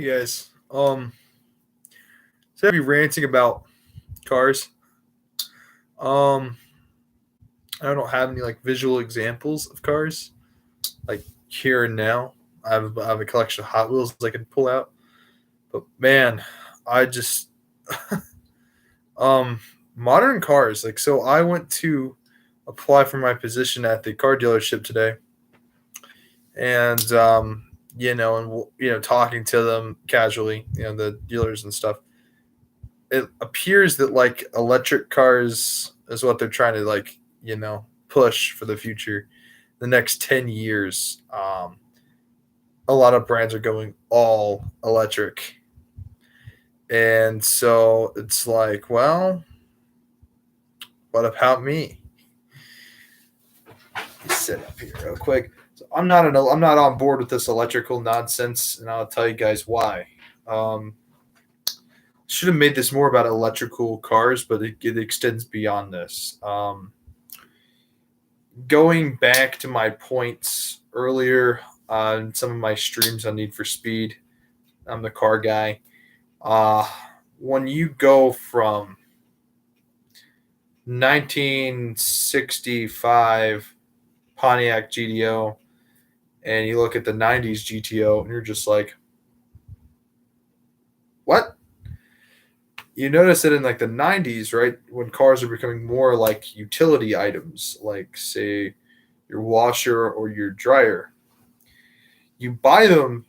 Hey guys. So I'll be ranting about cars. Um, I don't have any like visual examples of cars like here and now. I have a collection of Hot Wheels I can pull out, but man, I just um modern cars. Like so, I went to apply for my position at the car dealership today, and talking to them casually, the dealers and stuff. It appears that like electric cars is what they're trying to like push for the future the next 10 years. A lot of brands are going all electric, and so it's like, well, what about me? Sit up here real quick. So I'm not on board with this electrical nonsense, and I'll tell you guys why. um, should have made this more about electrical cars, but it extends beyond this. Going back to my points earlier on some of my streams on Need for Speed, I'm the car guy. Uh, when you go from 1965 Pontiac GTO and you look at the 90s GTO and you're just like, what? You notice that in like the 90s, right, when cars are becoming more like utility items, like say your washer or your dryer, you buy them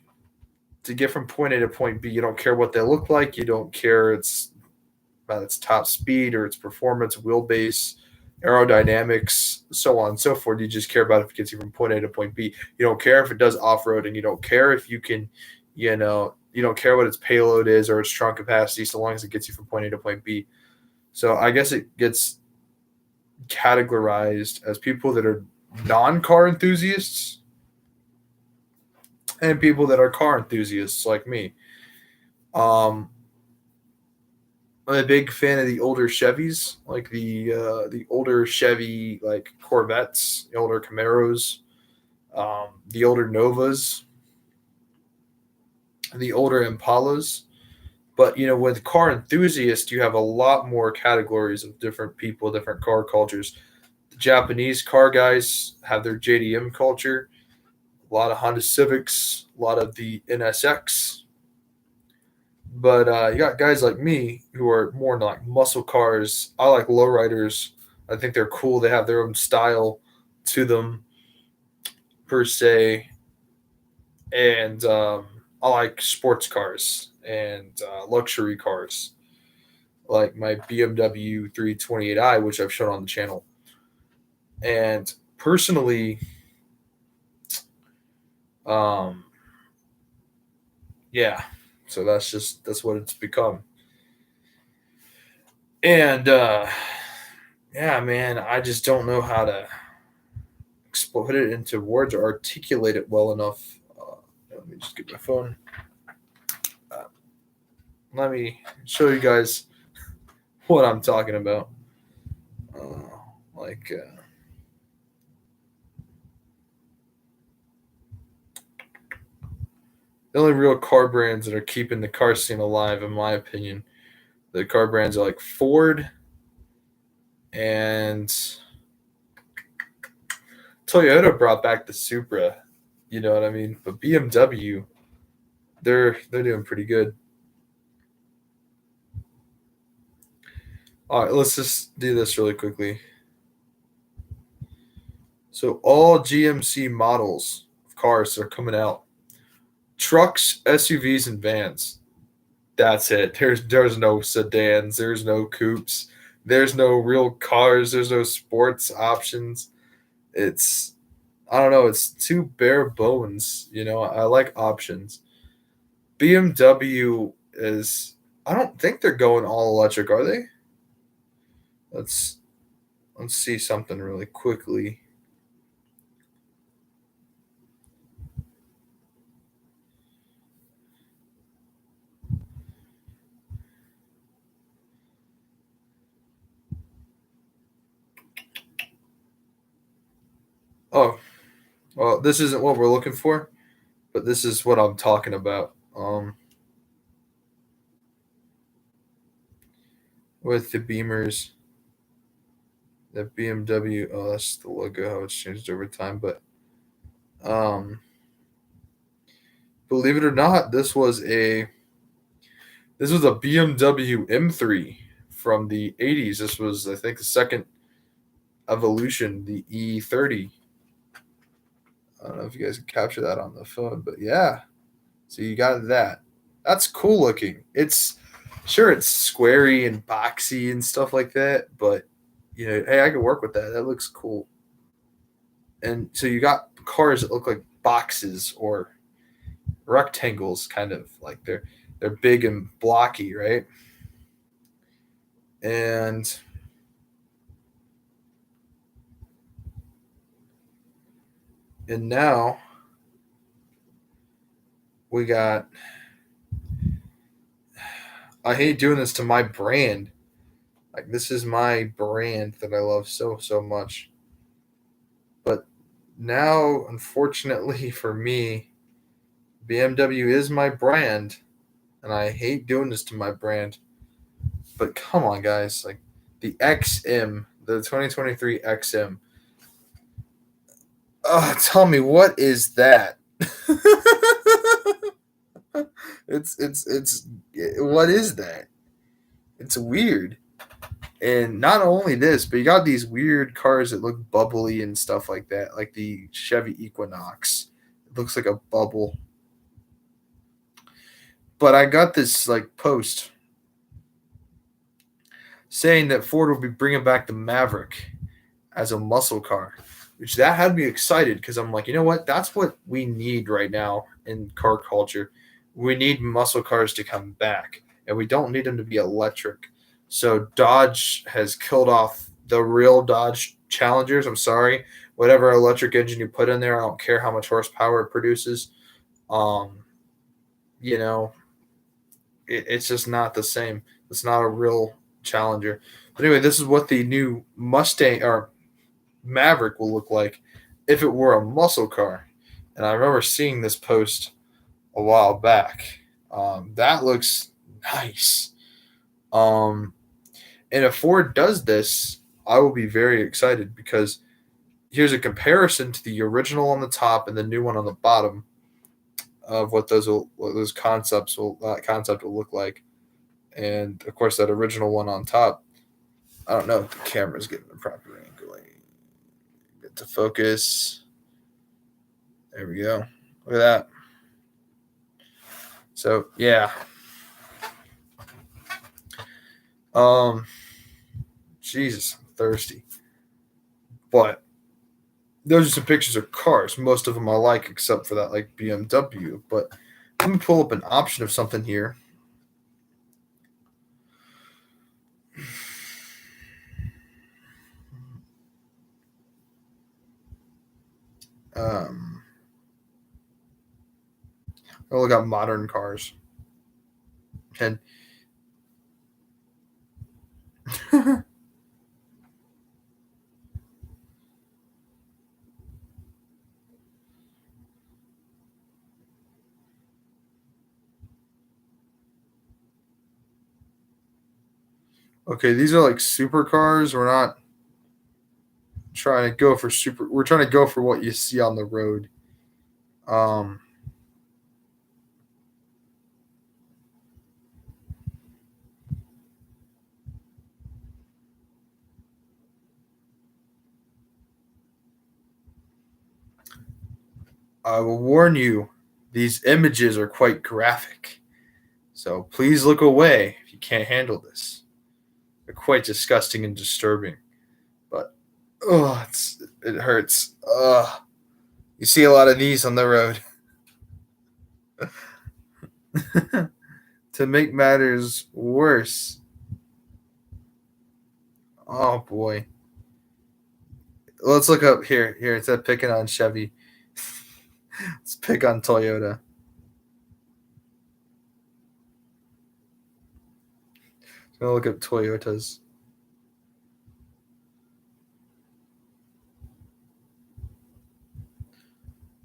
to get from point A to point B. You don't care what they look like. You don't care about its top speed or its performance, wheelbase, aerodynamics, so on and so forth. You just care about if it gets you from point A to point B. You don't care if it does off roading. You don't care if you can, you don't care what its payload is or its trunk capacity, so long as it gets you from point A to point B. So I guess it gets categorized as people that are non-car enthusiasts and people that are car enthusiasts like me. Um, I'm a big fan of the older Chevys, like the older Chevy like Corvettes, the older Camaros, the older Novas, the older Impalas. But with car enthusiasts, you have a lot more categories of different people, different car cultures. The Japanese car guys have their JDM culture, a lot of Honda Civics, a lot of the NSX. But you got guys like me who are more into like muscle cars. I like lowriders. I think they're cool. They have their own style to them, per se. And I like sports cars and luxury cars, like my BMW 328i, which I've shown on the channel. And personally, um, yeah, so that's what it's become. And yeah, man, I just don't know how to put it into words or articulate it well enough. Let me just get my phone. Uh, Let me show you guys what I'm talking about. Like, the only real car brands that are keeping the car scene alive, in my opinion, the car brands are like Ford and Toyota brought back the Supra. You know what I mean? But BMW, they're doing pretty good. All right, let's just do this really quickly. So all GMC models of cars that are coming out, trucks, SUVs, and vans. That's it. There's no sedans. There's no coupes. There's no real cars. There's no sports options. It's I don't know. It's too bare bones. I like options. BMW is. I don't think they're going all electric, are they? Let's let's see something really quickly. Oh, well, this isn't what we're looking for, but this is what I'm talking about. with the Beamers, the BMW. Oh, that's the logo how it's changed over time. But um, believe it or not, this was a BMW M3 from the 80s. This was, I think, the second evolution, the E30. I don't know if you guys can capture that on the phone, but yeah. So you got that. That's cool looking. It's sure it's squarey and boxy and stuff like that, but hey, I can work with that. That looks cool. And so you got cars that look like boxes or rectangles, kind of like they're big and blocky, right? And now we got. I hate doing this to my brand. Like this is my brand that I love so much. But now, unfortunately for me, BMW is my brand, and I hate doing this to my brand. But come on, guys, like the XM, the 2023 XM. Tell me what is that? it's what is that? It's weird. And not only this, but you got these weird cars that look bubbly and stuff like that, like the Chevy Equinox. It looks like a bubble. But I got this like post saying that Ford will be bringing back the Maverick as a muscle car, which that had me excited because I'm like, you know what? That's what we need right now in car culture. We need muscle cars to come back, and we don't need them to be electric. So Dodge has killed off the real Dodge Challengers. I'm sorry, whatever electric engine you put in there, I don't care how much horsepower it produces. Um, you know, it's just not the same. It's not a real Challenger. But anyway, this is what the new Mustang or Maverick will look like if it were a muscle car. And I remember seeing this post a while back. That looks nice. Um, and if Ford does this, I will be very excited because here's a comparison to the original on the top and the new one on the bottom of what those concept will look like. And of course, that original one on top. I don't know if the camera's getting the proper angle. Get to focus. There we go. Look at that. So yeah. Jesus, I'm thirsty. But those are some pictures of cars. Most of them I like, except for that like BMW. But let me pull up an option of something here. Um, I'll look at modern cars. And okay, these are like supercars. We're not trying to go for super. We're trying to go for what you see on the road. Um, I will warn you, these images are quite graphic. So please look away if you can't handle this. They're quite disgusting and disturbing. But it hurts. You see a lot of these on the road. To make matters worse, oh boy. Let's look up here. Here, instead of picking on Chevy, let's pick on Toyota. Gonna look up Toyotas.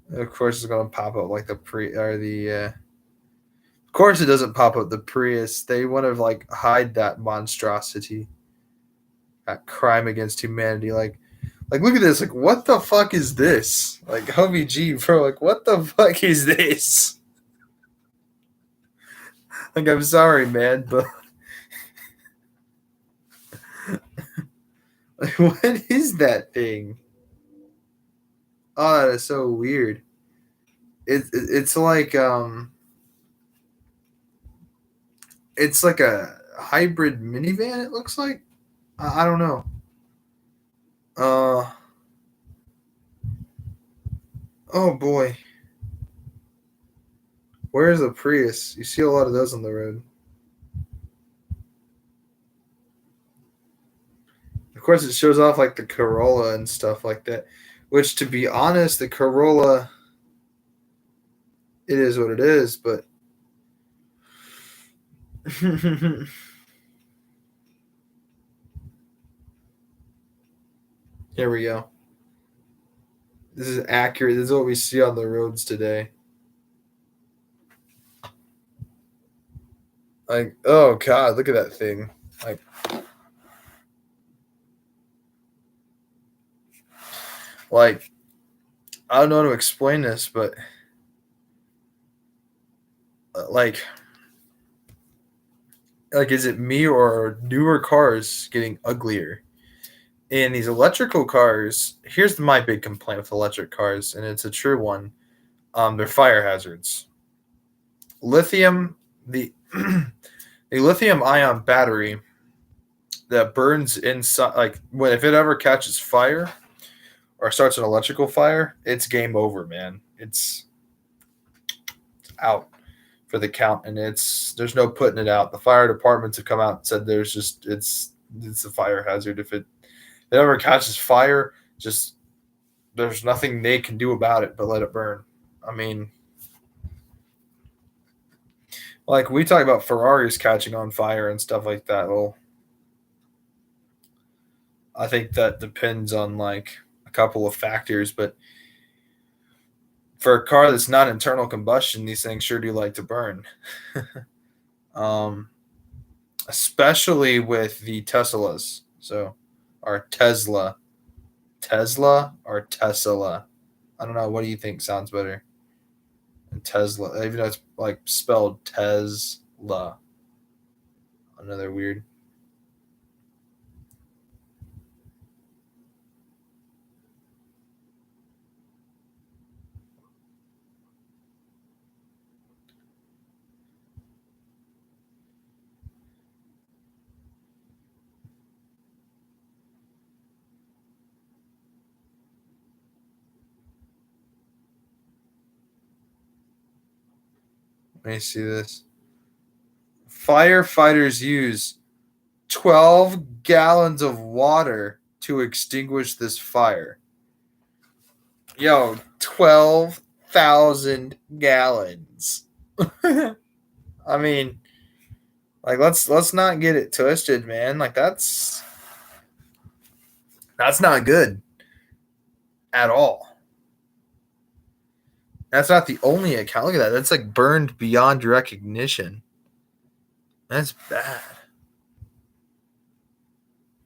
And of course, it's gonna pop up like the pre or the. Of course, it doesn't pop up the Prius. They want to like hide that monstrosity, that crime against humanity. Like look at this. Like, what the fuck is this? Like, Hobie G, bro. Like, what the fuck is this? Like, I'm sorry, man, but like, what is that thing? Oh, that is so weird. It's like a hybrid minivan. It looks like. I don't know. Uh oh boy. Where's the Prius? You see a lot of those on the road. Of course, it shows off like the Corolla and stuff like that. Which, to be honest, the Corolla, it is what it is. But here we go. This is accurate. This is what we see on the roads today. Like, oh god, look at that thing. Like, I don't know how to explain this, but like is it me or newer cars getting uglier? And these electrical cars, here's my big complaint with electric cars, and it's a true one. They're fire hazards. Lithium, the the lithium ion battery that burns inside, like when if it ever catches fire or starts an electrical fire, it's game over, man. It's out for the count, and there's no putting it out. The fire departments have come out and said there's just it's a fire hazard. If it ever catches fire, just there's nothing they can do about it but let it burn. I mean, like we talk about Ferraris catching on fire and stuff like that. Well, I think that depends on like a couple of factors, but for a car that's not internal combustion, these things sure do like to burn. um, Especially with the Teslas. So, or Tesla or Tesla. I don't know. What do you think sounds better? Tesla, even though it's like spelled Tesla. Another weird. Let me see this. Firefighters use 12 gallons of water to extinguish this fire. Yo, 12,000 gallons. I mean, like let's not get it twisted, man. Like that's not good at all. That's not the only account. Look at that. That's like burned beyond recognition. That's bad.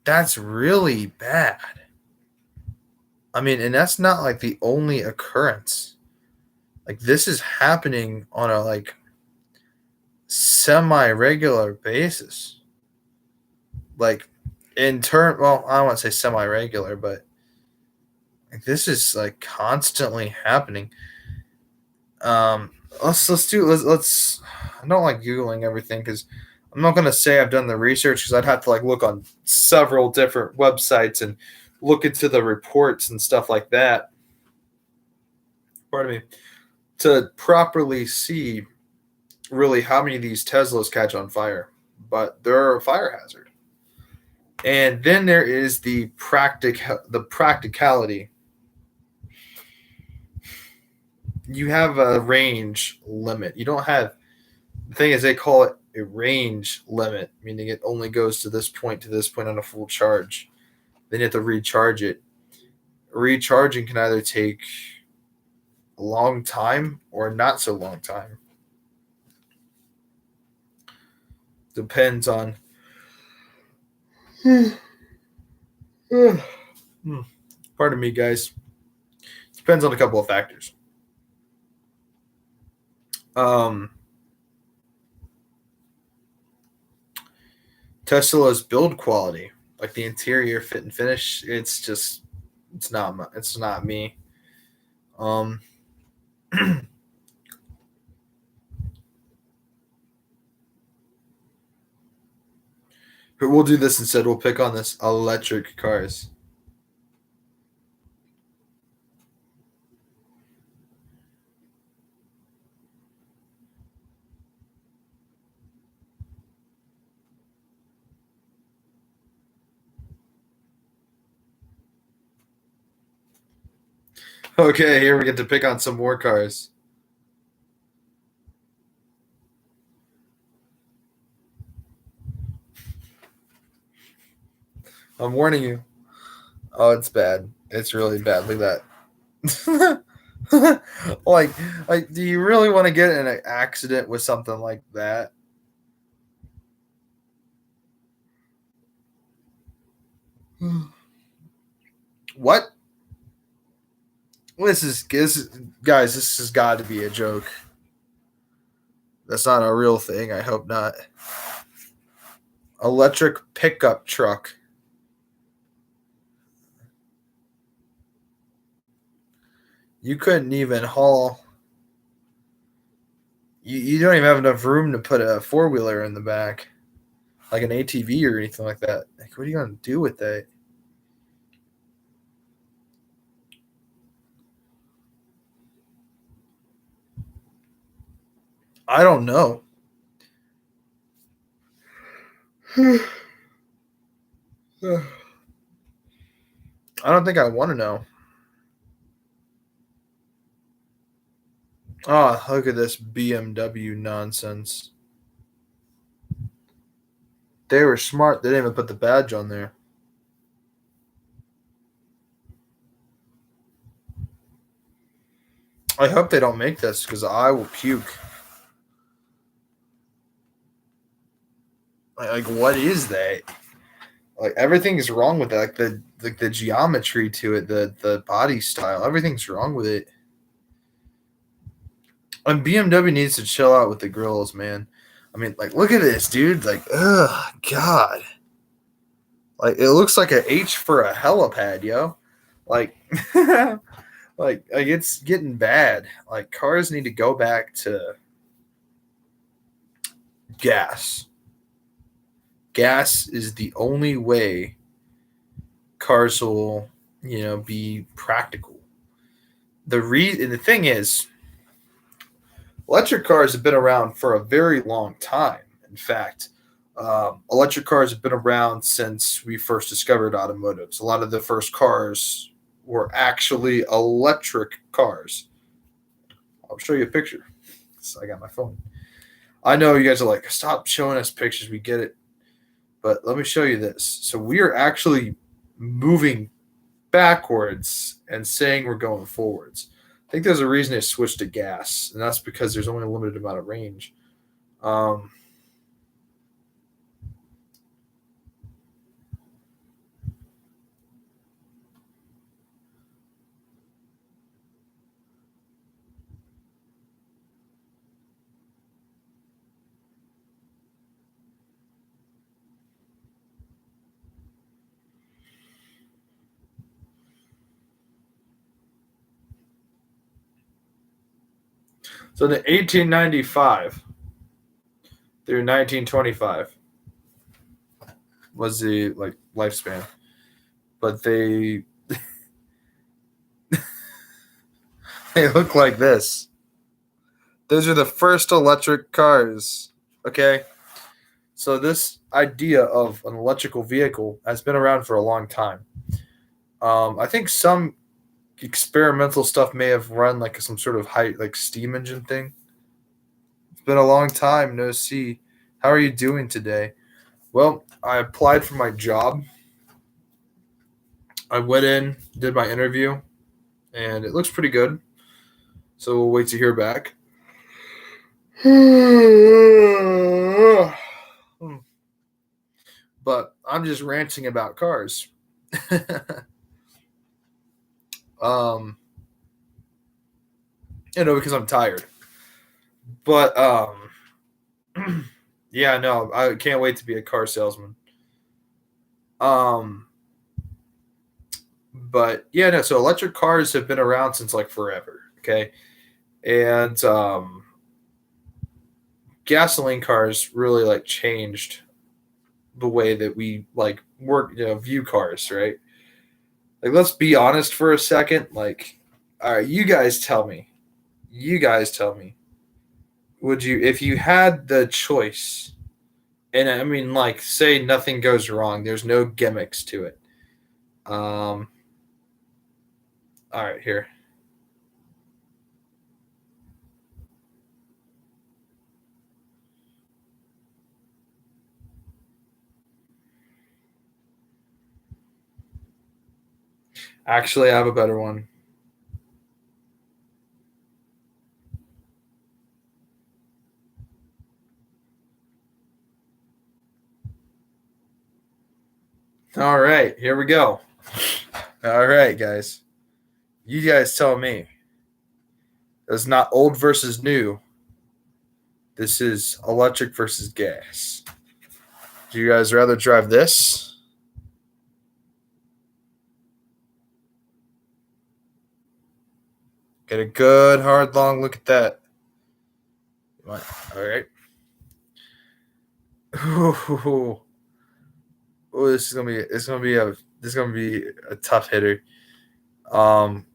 That's really bad. I mean, and that's not like the only occurrence. Like this is happening on a like semi-regular basis. Like in turn, well, I don't want to say semi-regular, but like, this is like constantly happening. Let's I don't like googling everything because I'm not going to say I've done the research because I'd have to like look on several different websites and look into the reports and stuff like that. Pardon me. To properly see really how many of these Teslas catch on fire, but they're a fire hazard. And then there is the practicality. You have a range limit. You don't have the thing is they call it a range limit, meaning it only goes to this point on a full charge. Then you have to recharge it. Recharging can either take a long time or not so long time. Depends on. Pardon me, guys. Depends on a couple of factors. Um, Tesla's build quality, like the interior fit and finish, it's not me. Um, but we'll do this instead. We'll pick on this electric cars. Okay, here we get to pick on some more cars. I'm warning you. Oh, it's bad. It's really bad. Look at that. like, do you really want to get in an accident with something like that? What? Guys. This has got to be a joke. That's not a real thing. I hope not. Electric pickup truck. You couldn't even haul. You don't even have enough room to put a four wheeler in the back, like an ATV or anything like that. Like, what are you gonna do with that? I don't know. I don't think I want to know. Oh, look at this BMW nonsense. They were smart. They didn't even put the badge on there. I hope they don't make this because I will puke. Like, what is that? Like, everything's wrong with it. Like the geometry to it, the body style, everything's wrong with it. And BMW needs to chill out with the grills, man. I mean, like, look at this, dude. Like, ugh, God. Like, it looks like a H for a helipad, yo. Like, like it's getting bad. Like, cars need to go back to gas. Gas is the only way cars will, be practical. The thing is, electric cars have been around for a very long time. In fact, electric cars have been around since we first discovered automotives. A lot of the first cars were actually electric cars. I'll show you a picture. So I got my phone. I know you guys are like, stop showing us pictures. We get it. But let me show you this. So we are actually moving backwards and saying we're going forwards. I think there's a reason they switched to gas, and that's because there's only a limited amount of range. So in 1895 through 1925 was the lifespan, but they they look like this. Those are the first electric cars. Okay, so this idea of an electrical vehicle has been around for a long time. I think some experimental stuff may have run like some sort of high like steam engine thing. It's been a long time no see. How are you doing today? Well, I applied for my job. I went in, did my interview, and it looks pretty good. So we'll wait to hear back. But I'm just ranting about cars. um, because I'm tired. But yeah, no, I can't wait to be a car salesman. Um, but yeah, no. So electric cars have been around since like forever. Okay, and gasoline cars really like changed the way that we like work, view cars, right? Like, let's be honest for a second. Like, all right, you guys tell me, would you, if you had the choice, and I mean, like, say nothing goes wrong, there's no gimmicks to it. Um, all right, here. Actually, I have a better one. All right, here we go. All right, guys. You guys tell me. It's not old versus new. This is electric versus gas. Do you guys rather drive this? Get a good, hard, long look at that. All right. Ooh, this is gonna be a tough hitter. Um,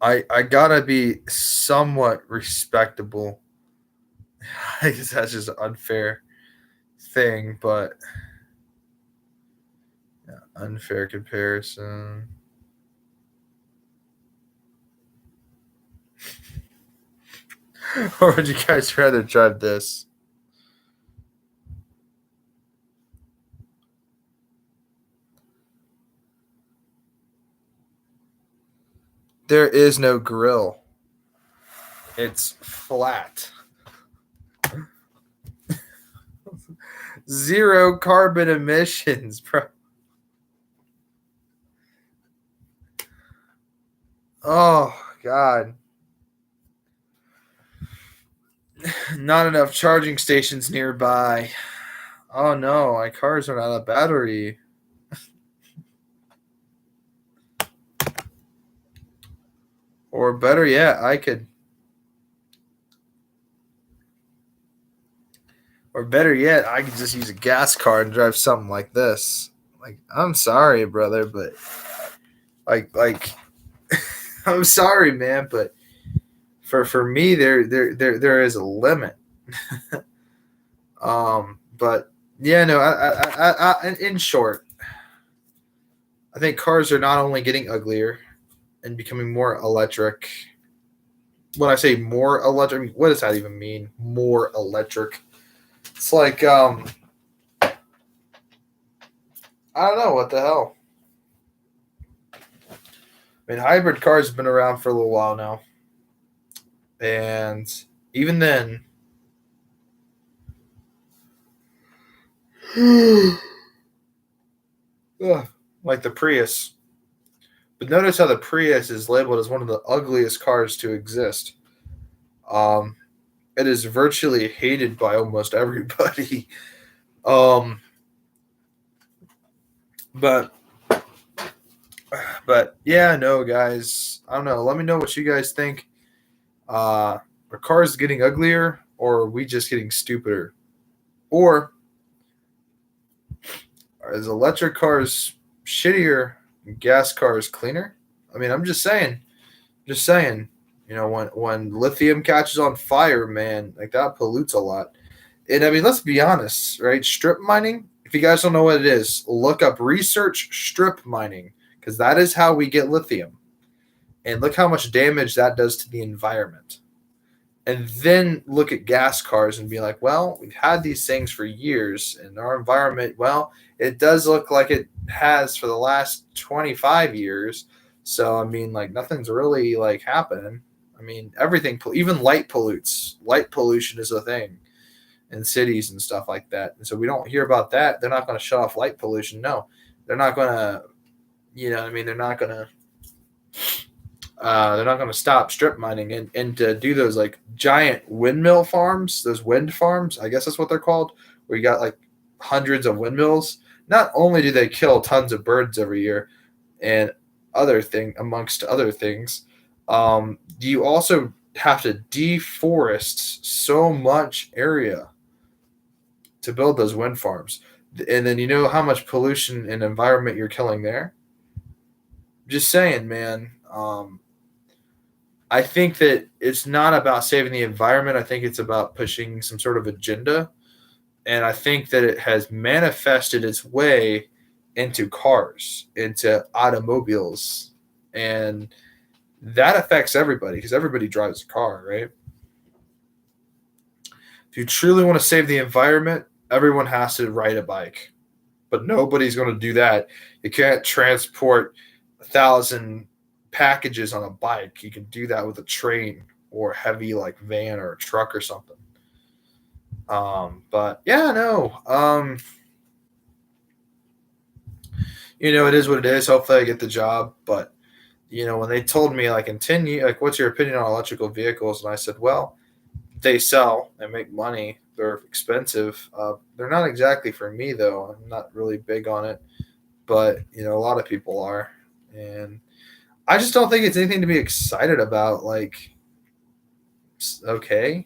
I gotta be somewhat respectable. I guess that's just an unfair thing, but yeah, unfair comparison. Or would you guys rather drive this? There is no grill. It's flat. Zero carbon emissions, bro. Oh God. Not enough charging stations nearby. Oh no, my car's run out of battery. Or better yet, I could just use a gas car and drive something like this. Like, I'm sorry, brother, but like I'm sorry, man, but for me there is a limit. But yeah, no, in short, I think cars are not only getting uglier and becoming more electric. When I say more electric, I mean, what does that even mean? More electric. It's like I don't know what the hell. I mean, hybrid cars have been around for a little while now, and even then, like the Prius. But notice how the Prius is labeled as one of the ugliest cars to exist. Um, it is virtually hated by almost everybody. Um, but yeah, no, guys, I don't know. Let me know what you guys think. Are cars getting uglier, or are we just getting stupider? Or is electric cars shittier and gas cars cleaner? I mean, I'm just saying. Just saying. When lithium catches on fire, man, like that pollutes a lot. And I mean, let's be honest, right? Strip mining. If you guys don't know what it is, look up research strip mining because that is how we get lithium. And look how much damage that does to the environment. And then look at gas cars and be like, well, we've had these things for years, and our environment, well, it does look like it has for the last 25 years. So I mean, like nothing's really like happening. I mean, everything, even light pollutes. Light pollution is a thing in cities and stuff like that. And so we don't hear about that. They're not going to shut off light pollution. No, they're not going to. You know, I mean, they're not going to. They're not going to stop strip mining and to do those like giant windmill farms, those wind farms. I guess that's what they're called. Where you got like hundreds of windmills. Not only do they kill tons of birds every year, and amongst other things, you also have to deforest so much area to build those wind farms. And then you know how much pollution and environment you're killing there. Just saying, man. I think that it's not about saving the environment. I think it's about pushing some sort of agenda. And I think that it has manifested its way into cars, into automobiles. And that affects everybody because everybody drives a car, right? If you truly want to save the environment, everyone has to ride a bike. But nobody's going to do that. You can't transport 1,000 packages on a bike. You can do that with a train or a heavy like van or a truck or something. But yeah, no. It is what it is. Hopefully, I get the job. But when they told me like in 10 years, like, what's your opinion on electrical vehicles? And I said, well, they sell, they make money, they're expensive. They're not exactly for me though. I'm not really big on it, but a lot of people are, and I just don't think it's anything to be excited about. Like, okay,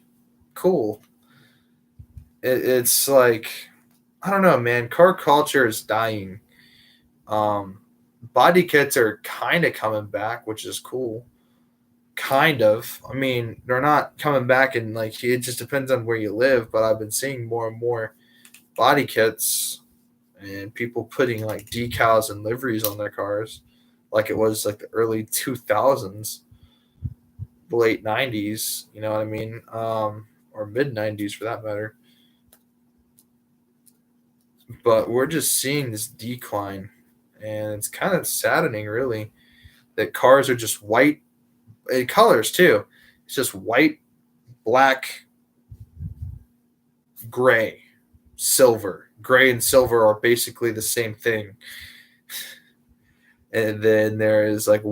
cool. It's like, I don't know, man. Car culture is dying. Um, Body kits are kind of coming back, which is cool. Kind of. I mean, they're not coming back, and like it just depends on where you live. But I've been seeing more and more body kits and people putting like decals and liveries on their cars, like it was like the early 2000s, late 90s. You know what I mean? Or mid 90s for that matter. But we're just seeing this decline, and it's kind of saddening, really, that cars are just white in colors too. It's just white, black, gray, silver. Gray and silver are basically the same thing. And then there is like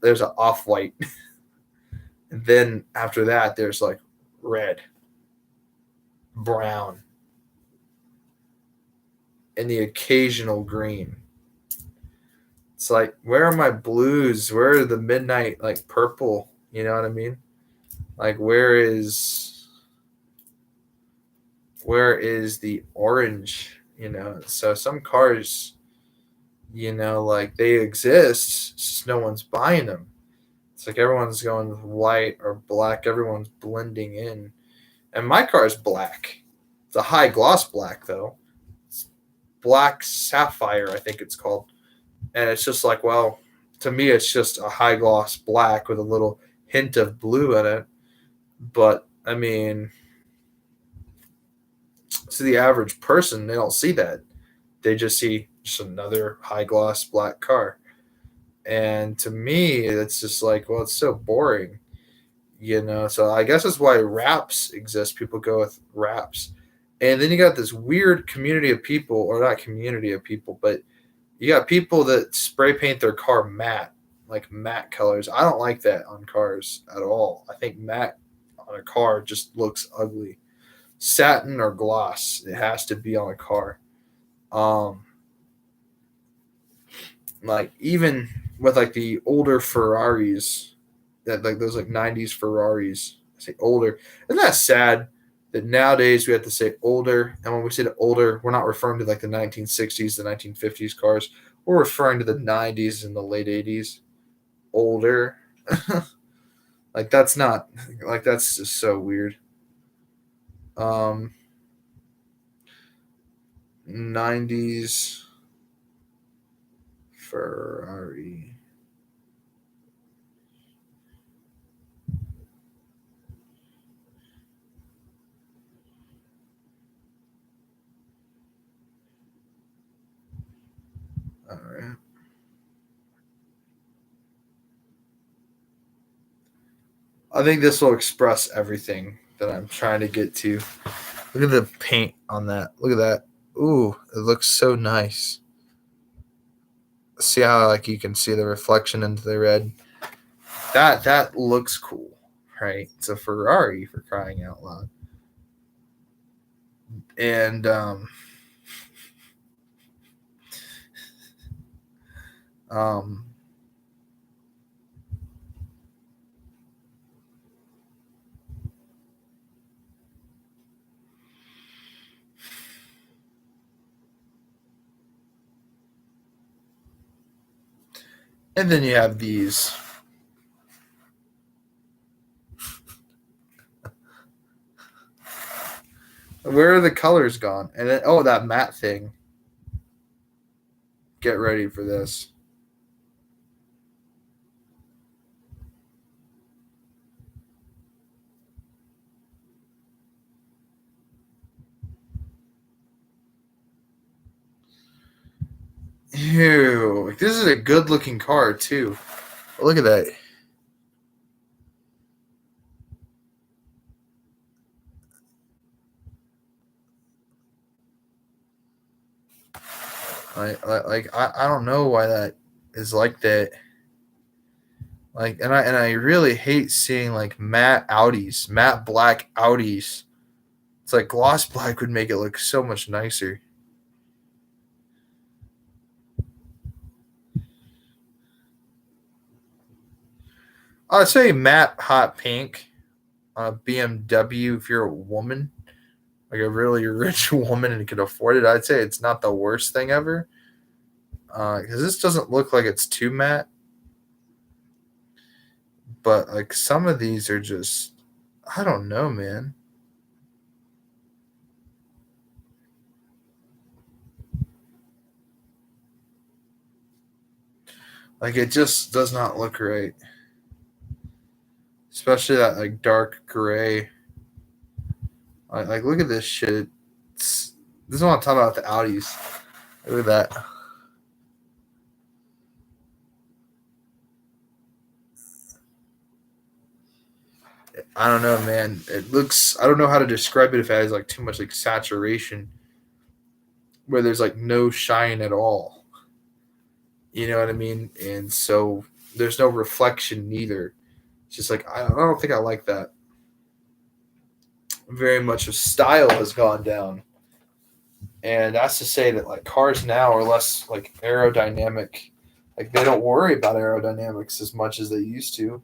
there's an off white. And then after that, there's like red, brown, and the occasional green. It's like, where are my blues? Where are the midnight like purple? You know what I mean? Like, where is the orange? So some cars, like they exist, it's just no one's buying them. It's like everyone's going with white or black, everyone's blending in. And my car is black. It's a high gloss black though. It's black sapphire, I think it's called. And it's just like, well, to me it's just a high gloss black with a little hint of blue in it. But I mean, to the average person, they don't see that. They just see just another high gloss black car. And to me, it's just like, well, it's so boring, So I guess that's why wraps exist. People go with wraps. And then you got this weird community of people, or not community of people, but you got people that spray paint their car matte, like matte colors. I don't like that on cars at all. I think matte on a car just looks ugly. Satin or gloss, it has to be on a car. Um, like even with like the older Ferraris, that like those like 90s Ferraris, I say older. Isn't that sad that nowadays we have to say older, and when we say the older, we're not referring to like the 1960s, the 1950s cars. We're referring to the 90s and the late 80s. Older. Like that's not like that's just so weird. Um 90s Ferrari. All right. I think this will express everything that I'm trying to get to. Look at the paint on that. Look at that. Ooh, it looks so nice. See how like you can see the reflection into the red. That looks cool, right? It's a Ferrari for crying out loud. And um and then you have these. Where are the colors gone? And then oh, that matte thing. Get ready for this. Ew. This is a good looking car too. Look at that. I don't know why that is like that. Like and I really hate seeing like matte Audis, matte black Audis. It's like gloss black would make it look so much nicer. I'd say matte hot pink on a BMW if you're a woman, like a really rich woman and can afford it. I'd say it's not the worst thing ever. Because this doesn't look like it's too matte, but like some of these are just, I don't know, man. Like it just does not look right, especially that like dark gray. Like look at this shit. This is what I'm talking about with the Audis. Look at that. I don't know, man. It looks. I don't know how to describe it if it has like too much like saturation, where there's like no shine at all. You know what I mean? And so there's no reflection neither. It's just like I don't think I like that. Very much of style has gone down, and that's to say that like cars now are less like aerodynamic. Like they don't worry about aerodynamics as much as they used to.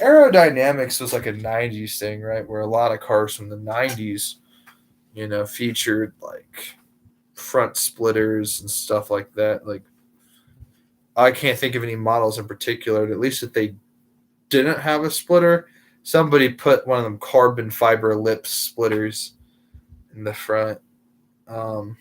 Aerodynamics was like a '90s thing, right? Where a lot of cars from the '90s, featured like front splitters and stuff like that. Like I can't think of any models in particular. At least if they didn't have a splitter, somebody put one of them carbon fiber lip splitters in the front. Um,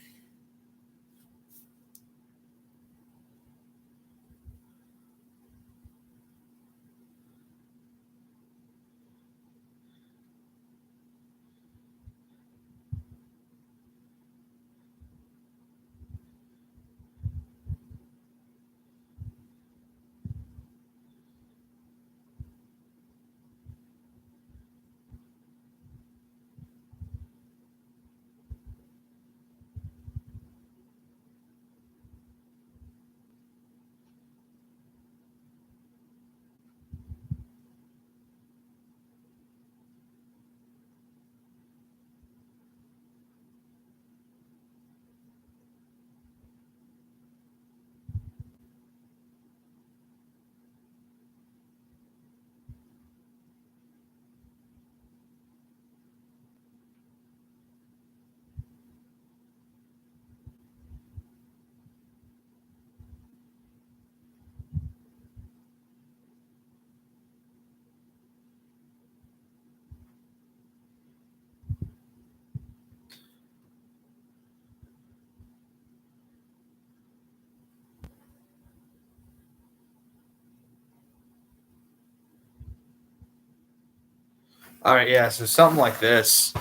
all right, yeah. So something like this,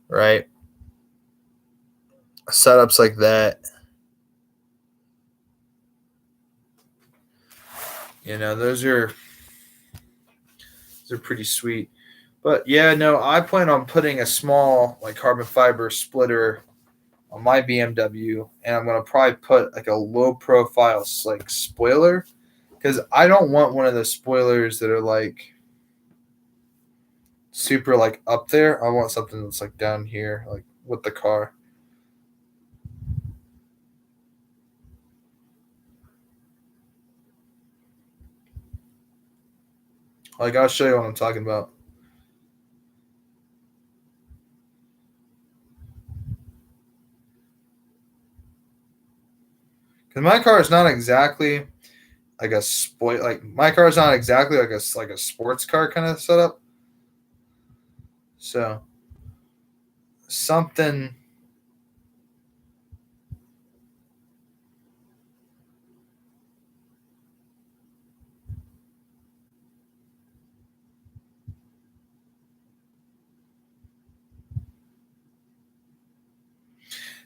right? Setups like that. Those are They're pretty sweet. But yeah, no, I plan on putting a small like carbon fiber splitter on my BMW, and I'm gonna probably put like a low profile like spoiler because I don't want one of those spoilers that are like super like up there. I want something that's like down here, like with the car. Like I'll show you what I'm talking about. Because my car is not exactly like a spoil. Like my car is not exactly like a sports car kind of setup. So something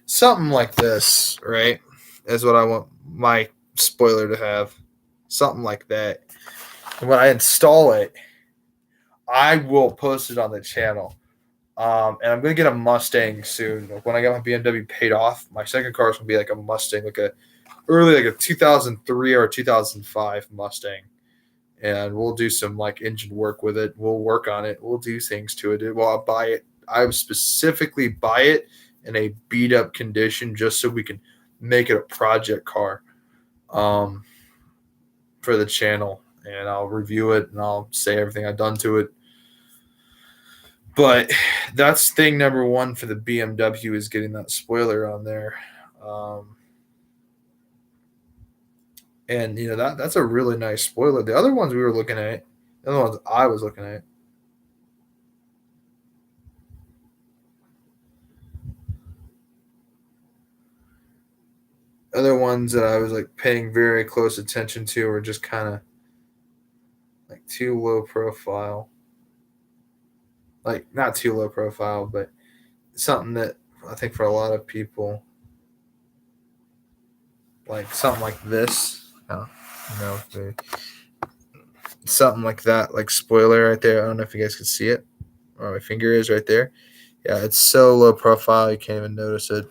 something like this, right? Is what I want my spoiler to have. Something like that. And when I install it, I will post it on the channel. And I'm gonna get a Mustang soon. Like when I get my BMW paid off, my second car is gonna be like a Mustang, like a early like a 2003 or 2005 Mustang. And we'll do some like engine work with it. We'll work on it. We'll do things to it. Well, I'll buy it. I would specifically buy it in a beat up condition just so we can make it a project car um, for the channel. And I'll review it and I'll say everything I've done to it. But that's thing number one for the BMW is getting that spoiler on there. Um, and you know that's a really nice spoiler. The other ones we were looking at, the other ones I was looking at, other ones that I was like paying very close attention to were just kind of like too low profile. Like not too low profile, but something that I think for a lot of people, like something like this. Oh, no, something like that, like spoiler right there. I don't know if you guys can see it. Where my finger is right there. Yeah, it's so low profile you can't even notice it.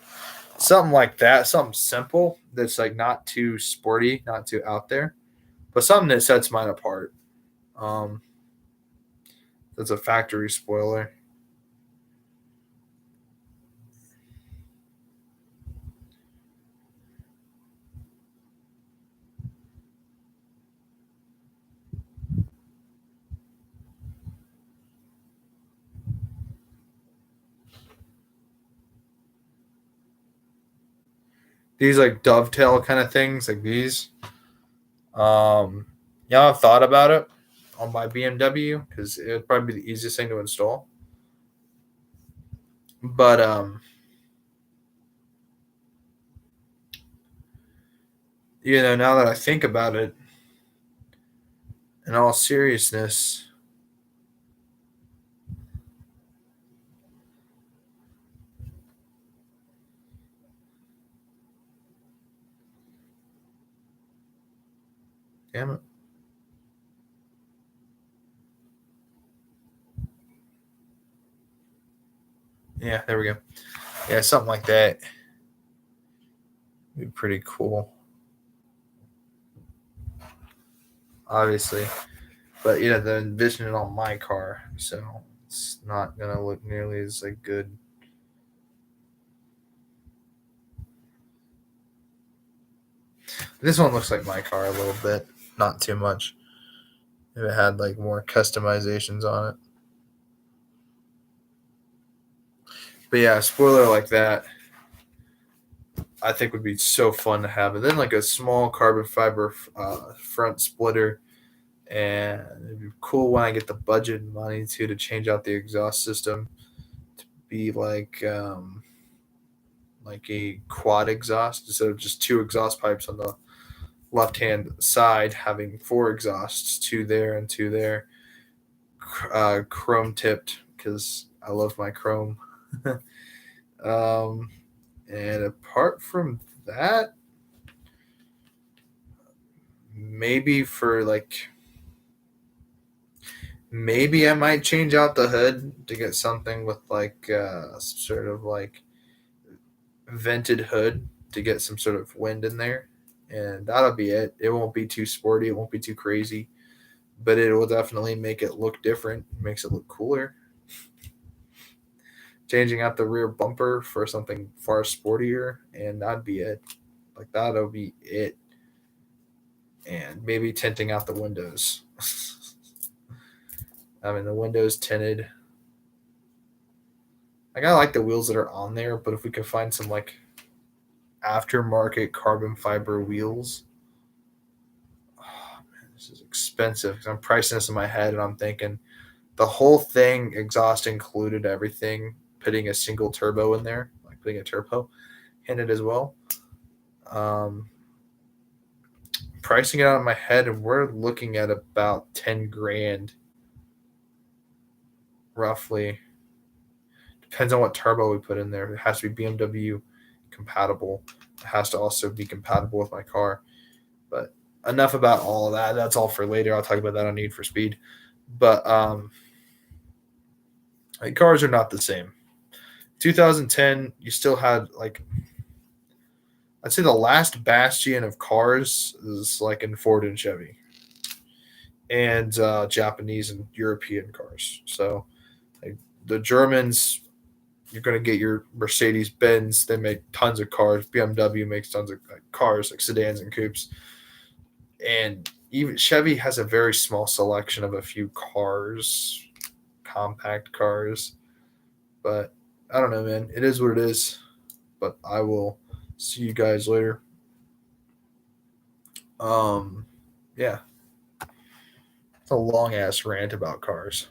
Something like that, something simple that's like not too sporty, not too out there, but something that sets mine apart. Um, that's a factory spoiler. These like dovetail kind of things, like these. Yeah, I've thought about it on my BMW because it would probably be the easiest thing to install. But you know, now that I think about it, in all seriousness, damn it, yeah, there we go. Yeah, something like that would be pretty cool. Obviously, but you know, the envision it on my car, so it's not gonna look nearly as like good. This one looks like my car a little bit, not too much. If it had like more customizations on it, but yeah, a spoiler like that, I think would be so fun to have. And then like a small carbon fiber front splitter, and it'd be cool when I get the budget and money to change out the exhaust system to be like a quad exhaust instead of just two exhaust pipes on the left hand side, having four exhausts, two there and two there, chrome tipped because I love my chrome. um, and apart from that, maybe for like Maybe I might change out the hood to get something with like sort of like vented hood to get some sort of wind in there, and that'll be it. It won't be too sporty. It won't be too crazy, but it will definitely make it look different. Makes it look cooler. Changing out the rear bumper for something far sportier, and that'd be it. Like that'll be it. And maybe tinting out the windows. I mean, the windows tinted. Like I like the wheels that are on there, but if we could find some like aftermarket carbon fiber wheels, oh man, this is expensive. Because I'm pricing this in my head, and I'm thinking the whole thing, exhaust included, everything, putting a single turbo in there, like putting a turbo in it as well. Um, Pricing it out in my head, and we're looking at about 10 grand, roughly. Depends on what turbo we put in there. It has to be BMW compatible. It has to also be compatible with my car. But enough about all of that. That's all for later. I'll talk about that on Need for Speed. But like, cars are not the same. 2010, you still had like, I'd say the last bastion of cars is like in Ford and Chevy, and Japanese and European cars. So like, the Germans, you're going to get your Mercedes Benz. They make tons of cars. BMW makes tons of cars, like sedans and coupes. And even Chevy has a very small selection of a few cars, compact cars. But I don't know, man. It is what it is. But I will see you guys later. Um, yeah, it's a long ass rant about cars.